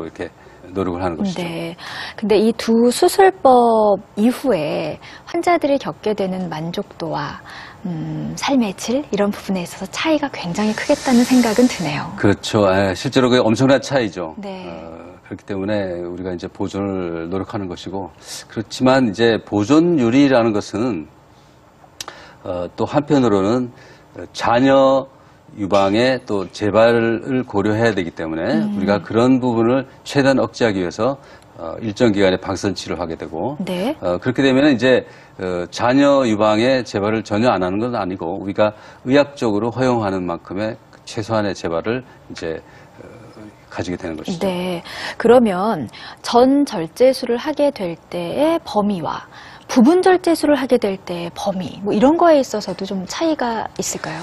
이렇게 노력을 하는 것이죠. 네. 근데 이 두 수술법 이후에 환자들이 겪게 되는 만족도와 삶의 질 이런 부분에 있어서 차이가 굉장히 크겠다는 생각은 드네요. 그렇죠. 실제로 그게 엄청난 차이죠. 네. 그렇기 때문에 우리가 이제 보존을 노력하는 것이고, 그렇지만 이제 보존율이라는 것은 또 한편으로는 자녀 유방에 또 재발을 고려해야 되기 때문에 우리가 그런 부분을 최대한 억제하기 위해서 일정 기간의 방사선 치료를 하게 되고, 네. 그렇게 되면 이제 자녀 유방에 재발을 전혀 안 하는 건 아니고 우리가 의학적으로 허용하는 만큼의 최소한의 재발을 이제 가지게 되는 것이죠. 네. 그러면 전 절제술을 하게 될 때의 범위와 부분 절제술을 하게 될 때의 범위, 뭐 이런 거에 있어서도 좀 차이가 있을까요?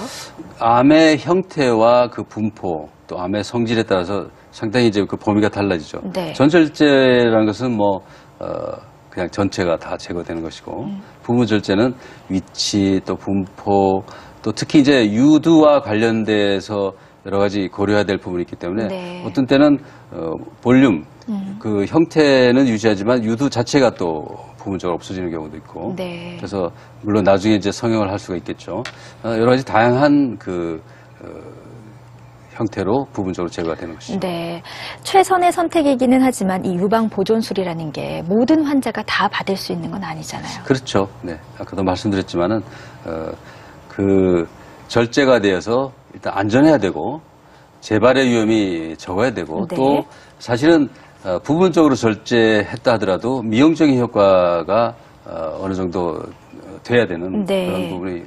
암의 형태와 그 분포, 또 암의 성질에 따라서 상당히 이제 그 범위가 달라지죠. 네. 전절제라는 것은 뭐 그냥 전체가 다 제거되는 것이고, 부분 절제는 위치, 또 분포, 또 특히 이제 유두와 관련돼서 여러 가지 고려해야 될 부분이 있기 때문에 네. 어떤 때는 볼륨, 그 형태는 유지하지만 유두 자체가 또 부분적으로 없어지는 경우도 있고, 네. 그래서 물론 나중에 이제 성형을 할 수가 있겠죠. 여러 가지 다양한 그 형태로 부분적으로 제거가 되는 것이죠. 네. 최선의 선택이기는 하지만 이 유방 보존술이라는 게 모든 환자가 다 받을 수 있는 건 아니잖아요. 그렇죠. 네. 아까도 말씀드렸지만은 그 절제가 되어서 일단 안전해야 되고 재발의 위험이 적어야 되고, 네. 또 사실은 부분적으로 절제했다 하더라도 미용적인 효과가 어느 정도 돼야 되는 네. 그런 부분이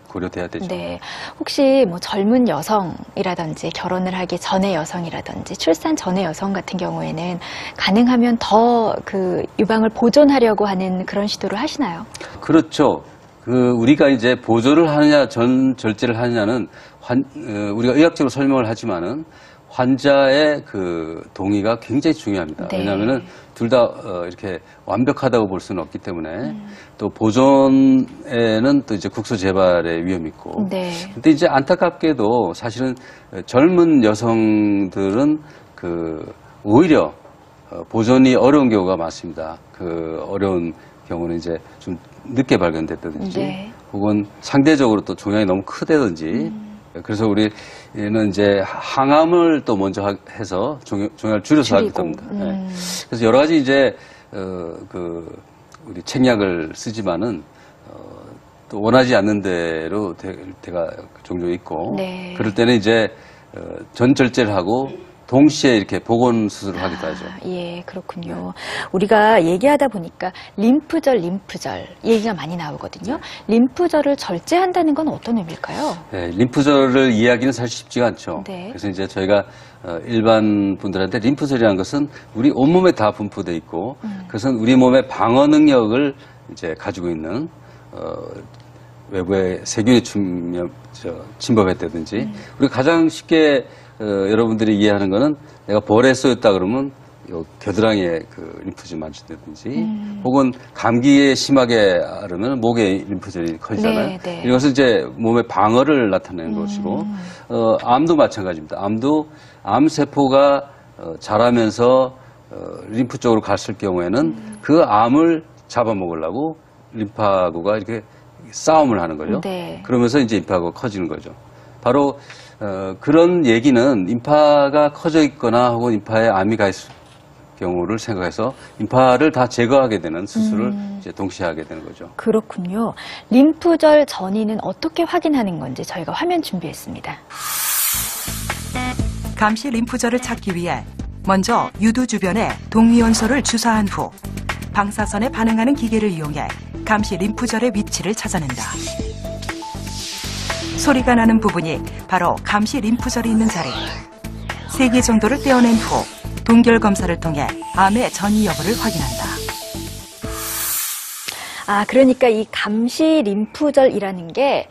고려돼야 되죠. 네. 혹시 뭐 젊은 여성이라든지 결혼을 하기 전의 여성이라든지 출산 전의 여성 같은 경우에는 가능하면 더 그 유방을 보존하려고 하는 그런 시도를 하시나요? 그렇죠. 우리가 이제 보조를 하느냐 전 절제를 하느냐는 우리가 의학적으로 설명을 하지만은 환자의 그 동의가 굉장히 중요합니다. 네. 왜냐하면은 둘 다 이렇게 완벽하다고 볼 수는 없기 때문에 또 보존에는 또 이제 국소 재발의 위험이 있고. 네. 근데 이제 안타깝게도 사실은 젊은 여성들은 오히려 보존이 어려운 경우가 많습니다. 그 어려운 경우는 이제 좀 늦게 발견됐다든지, 네. 혹은 상대적으로 또 종양이 너무 크다든지, 그래서 우리는 이제 항암을 또 먼저 해서 종양을 줄여서 하게 됩니다. 네. 그래서 여러 가지 이제 우리 책약을 쓰지만은 또 원하지 않는 대로 될 때가 종종 있고, 네. 그럴 때는 이제 전절제를 하고 동시에 이렇게 복원 수술을 하기도 하죠. 예, 그렇군요. 우리가 얘기하다 보니까 림프절 얘기가 많이 나오거든요. 림프절을 절제한다는 건 어떤 의미일까요? 네, 림프절을 이해하기는 사실 쉽지가 않죠. 네. 그래서 이제 저희가 일반 분들한테 림프절이라는 것은 우리 온몸에 다 분포돼 있고, 그것은 우리 몸의 방어 능력을 이제 가지고 있는 외부의 세균이 침범했다든지, 우리가 가장 쉽게 여러분들이 이해하는 거는 내가 벌에 쏘였다 그러면 요 겨드랑이에 그 림프절 만진다든지, 혹은 감기에 심하게 앓으면 목에 림프절이 커지잖아요. 네, 네. 이것은 이제 몸의 방어를 나타내는 것이고, 암도 마찬가지입니다. 암도 암세포가 자라면서 림프 쪽으로 갔을 경우에는 그 암을 잡아먹으려고 림파구가 이렇게 싸움을 하는 거죠. 네. 그러면서 이제 림파구가 커지는 거죠. 바로 그런 얘기는 인파가 커져 있거나 혹은 인파에 암이 가 있을 경우를 생각해서 인파를 다 제거하게 되는 수술을 이제 동시에 하게 되는 거죠. 그렇군요. 림프절 전이는 어떻게 확인하는 건지 저희가 화면 준비했습니다. 감시 림프절을 찾기 위해 먼저 유두 주변에 동위원소를 주사한 후 방사선에 반응하는 기계를 이용해 감시 림프절의 위치를 찾아낸다. 소리가 나는 부분이 바로 감시 림프절이 있는 자리. 3개 정도를 떼어낸 후 동결 검사를 통해 암의 전이 여부를 확인한다. 그러니까 이 감시 림프절이라는 게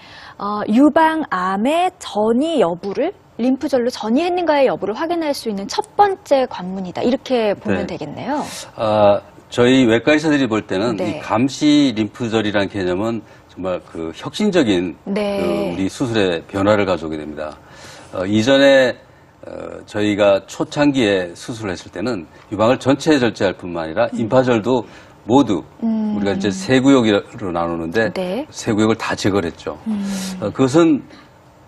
유방암의 전이 여부를 림프절로 전이했는가의 여부를 확인할 수 있는 첫 번째 관문이다. 이렇게 보면 네. 되겠네요. 저희 외과 의사들이 볼 때는 네. 이 감시 림프절이라는 개념은 정말 그 혁신적인 네. 우리 수술의 변화를 가져오게 됩니다. 이전에 저희가 초창기에 수술을 했을 때는 유방을 전체 절제할 뿐만 아니라 임파절도 모두 우리가 이제 세 구역으로 나누는데 네. 세 구역을 다 제거를 했죠. 그것은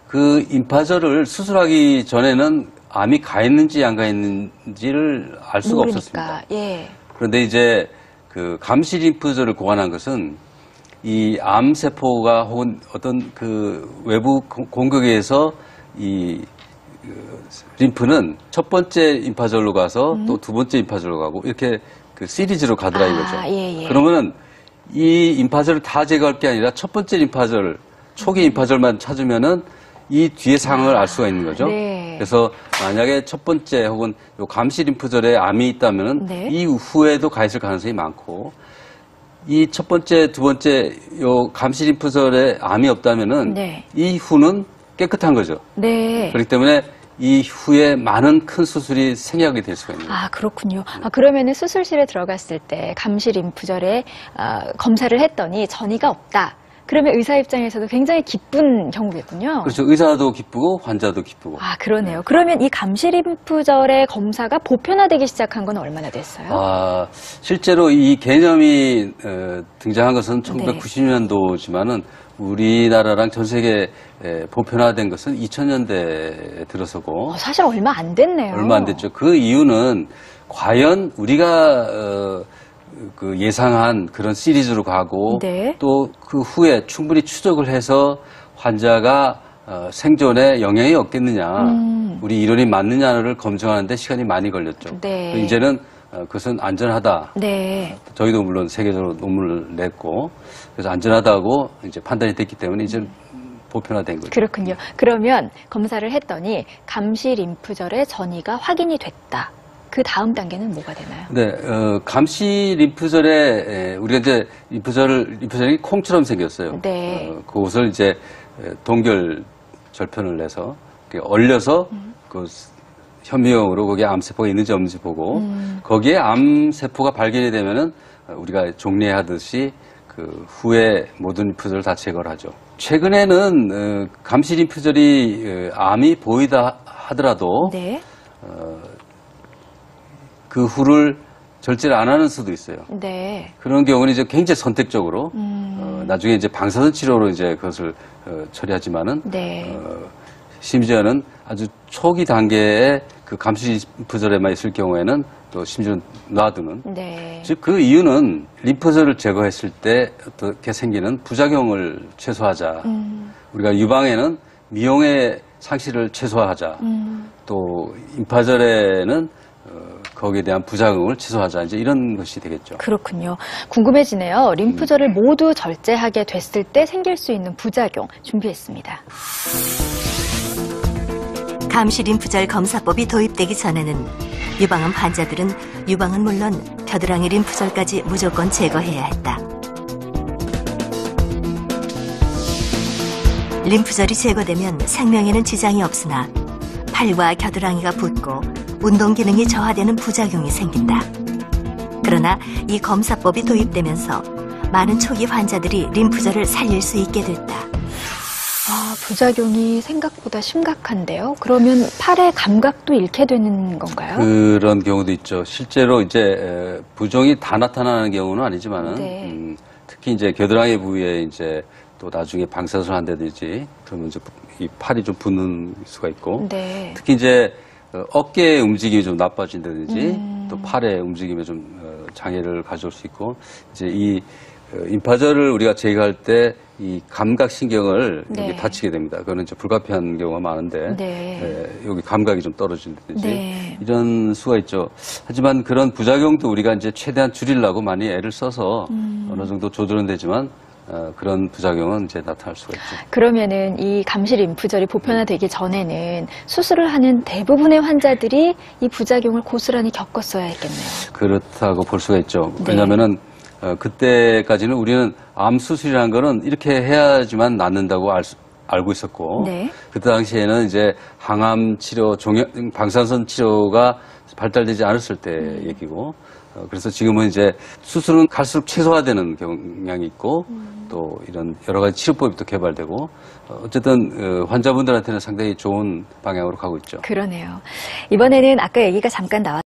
그 임파절을 수술하기 전에는 암이 가 있는지 안 가 있는지를 알 수가 모르니까. 없었습니다. 예. 그런데 이제 그 감시 림프절을 고안한 것은 이 암세포가 혹은 어떤 그 외부 공격에 의해서 이 림프는 첫 번째 임파절로 가서 또 두 번째 임파절로 가고 이렇게 그 시리즈로 가더라 이거죠. 예, 예. 그러면은 이 임파절을 다 제거할 게 아니라 첫 번째 임파절, 초기 임파절만 찾으면은 이 뒤의 상황을 알 수가 있는 거죠. 네. 그래서 만약에 첫 번째 혹은 요 감시 림프절에 암이 있다면은 네. 이 후에도 가 있을 가능성이 많고 이 첫 번째, 두 번째 요 감시 림프절에 암이 없다면은 네. 이 후는 깨끗한 거죠. 네. 그렇기 때문에 이 후에 많은 큰 수술이 생략이 될 수가 있는 거예요. 아, 그렇군요. 그러면은 수술실에 들어갔을 때 감시 림프절에 검사를 했더니 전이가 없다. 그러면 의사 입장에서도 굉장히 기쁜 경우겠군요. 그렇죠. 의사도 기쁘고 환자도 기쁘고. 아, 그러네요. 그러면 이 감시 림프절의 검사가 보편화되기 시작한 건 얼마나 됐어요? 실제로 이 개념이 등장한 것은 네. 1990년도지만은 우리나라랑 전 세계에 보편화된 것은 2000년대에 들어서고 사실 얼마 안 됐네요. 얼마 안 됐죠. 그 이유는 과연 우리가 그 예상한 그런 시리즈로 가고 네. 또 그 후에 충분히 추적을 해서 환자가 생존에 영향이 없겠느냐, 우리 이론이 맞느냐를 검증하는데 시간이 많이 걸렸죠. 네. 이제는 그것은 안전하다. 네. 저희도 물론 세계적으로 논문을 냈고 그래서 안전하다고 이제 판단이 됐기 때문에 이제 보편화된 거죠. 그렇군요. 그러면 검사를 했더니 감시 림프절의 전이가 확인이 됐다. 그 다음 단계는 뭐가 되나요? 네, 감시 림프절에 우리가 이제 림프절이 콩처럼 생겼어요. 네. 그것을 이제 동결 절편을 내서 이렇게 얼려서 그 현미경으로 거기에 암세포가 있는지 없는지 보고 거기에 암세포가 발견이 되면은 우리가 종례하듯이 그 후에 모든 림프절을 다 제거를 하죠. 최근에는 감시 림프절이 암이 보이다 하더라도 네. 그 후를 절제를 안 하는 수도 있어요. 네. 그런 경우는 이제 굉장히 선택적으로 나중에 이제 방사선 치료로 이제 그것을 처리하지만은 네. 심지어는 아주 초기 단계에 그 감시 림프절에만 있을 경우에는 또 심지어 놔두는. 네. 즉 그 이유는 림프절을 제거했을 때 어떻게 생기는 부작용을 최소화하자. 우리가 유방에는 미용의 상실을 최소화하자. 또 임파절에는 거기에 대한 부작용을 최소화하자. 이제 이런 것이 되겠죠. 그렇군요. 궁금해지네요. 림프절을 모두 절제하게 됐을 때 생길 수 있는 부작용 준비했습니다. 감시 림프절 검사법이 도입되기 전에는 유방암 환자들은 유방은 물론 겨드랑이 림프절까지 무조건 제거해야 했다. 림프절이 제거되면 생명에는 지장이 없으나 팔과 겨드랑이가 붓고 운동 기능이 저하되는 부작용이 생긴다. 그러나 이 검사법이 도입되면서 많은 초기 환자들이 림프절을 살릴 수 있게 됐다. 부작용이 생각보다 심각한데요. 그러면 팔의 감각도 잃게 되는 건가요? 그런 경우도 있죠. 실제로 이제 부종이 다 나타나는 경우는 아니지만은 네. 특히 이제 겨드랑이 부위에 이제 또 나중에 방사선을 한다든지 그러면 이제 이 팔이 좀 붓는 수가 있고 네. 특히 이제 어깨의 움직임이 좀 나빠진다든지 또 팔의 움직임에 좀 장애를 가져올 수 있고 이제 이 임파절을 우리가 제거할 때 이 감각신경을 네. 여기 다치게 됩니다. 그거는 이제 불가피한 경우가 많은데 네. 여기 감각이 좀 떨어진다든지 네. 이런 수가 있죠. 하지만 그런 부작용도 우리가 이제 최대한 줄이려고 많이 애를 써서 어느 정도 조절은 되지만 그런 부작용은 이제 나타날 수가 있죠. 그러면은 이 감시 림프절이 보편화되기 전에는 수술을 하는 대부분의 환자들이 이 부작용을 고스란히 겪었어야 했겠네요. 그렇다고 볼 수가 있죠. 네. 왜냐하면은 그때까지는 우리는 암 수술이라는 거는 이렇게 해야지만 낫는다고 알고 있었고 네. 그때 당시에는 이제 항암 치료, 방사선 치료가 발달되지 않았을 때 얘기고 그래서 지금은 이제 수술은 갈수록 최소화되는 경향이 있고 또 이런 여러 가지 치료법이 또 개발되고 어쨌든 환자분들한테는 상당히 좋은 방향으로 가고 있죠. 그러네요. 이번에는 아까 얘기가 잠깐 나왔